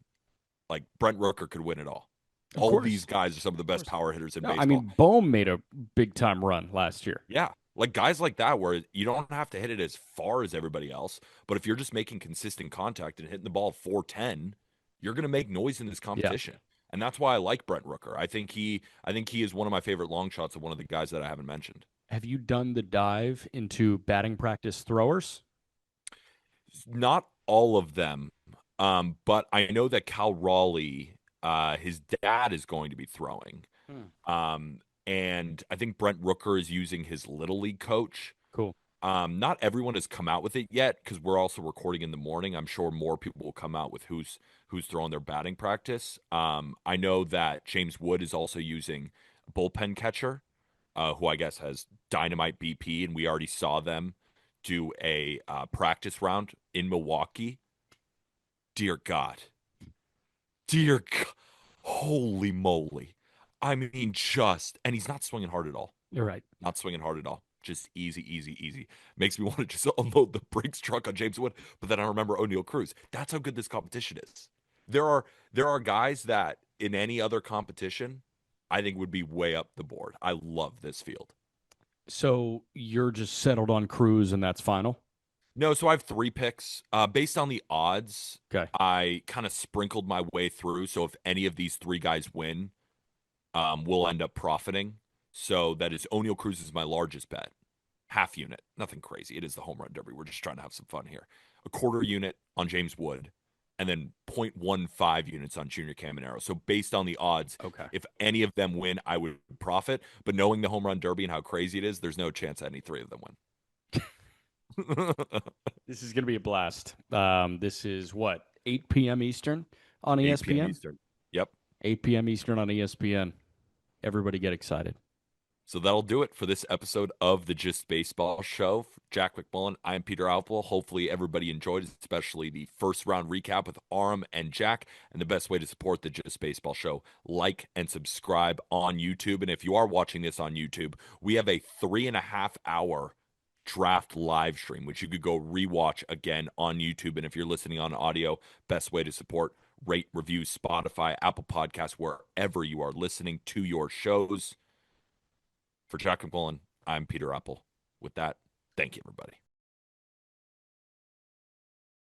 like Brent Rooker could win it all. Of All course. these guys are some of the best course. power hitters in No, baseball. I mean, Bohm made a big time run last year. Yeah. Like guys like that where you don't have to hit it as far as everybody else, but if you're just making consistent contact and hitting the ball 410, you're going to make noise in this competition. And that's why I like Brent Rooker. I think he is one of my favorite long shots of one of the guys that I haven't mentioned. Have you done the dive into batting practice throwers? Not all of them, but I know that Cal Raleigh, his dad is going to be throwing. And I think Brent Rooker is using his little league coach. Cool. Not everyone has come out with it yet because we're also recording in the morning. I'm sure more people will come out with who's throwing their batting practice. I know that James Wood is also using a bullpen catcher, who I guess has dynamite BP, and we already saw them do a practice round in Milwaukee. Dear God. Dear God. Holy moly. I mean, and he's not swinging hard at all. You're right. Not swinging hard at all. Just easy, easy, easy. Makes me want to just unload the brakes truck on James Wood, but then I remember O'Neal Cruz. That's how good this competition is. There are guys that in any other competition, I think would be way up the board. I love this field. So you're just settled on Cruz, and that's final? No, so I have 3 picks. Based on the odds, Okay. I kind of sprinkled my way through. So if any of these 3 guys win, we'll end up profiting. So that is O'Neal Cruz is my largest bet. Half unit. Nothing crazy. It is the home run derby. We're just trying to have some fun here. A quarter unit on James Wood, and then 0.15 units on Junior Caminero. So based on the odds, Okay. if any of them win, I would profit. But knowing the home run derby and how crazy it is, there's no chance any 3 of them win. This is going to be a blast. This is what, 8 p.m. Eastern on 8 ESPN? p.m. Eastern. Yep. 8 p.m. Eastern on ESPN. Everybody get excited. So that'll do it for this episode of the Just Baseball Show. For Jack McMullen, I am Peter Alpel. Hopefully everybody enjoyed, especially the first round recap with Aram and Jack. And the best way to support the Just Baseball Show, like and subscribe on YouTube. And if you are watching this on YouTube, we have a 3.5-hour draft live stream, which you could go rewatch again on YouTube. And if you're listening on audio, best way to support, rate, review, Spotify, Apple Podcasts, wherever you are listening to your shows. For Jack McMullen, I'm Peter Apple. With that, thank you, everybody.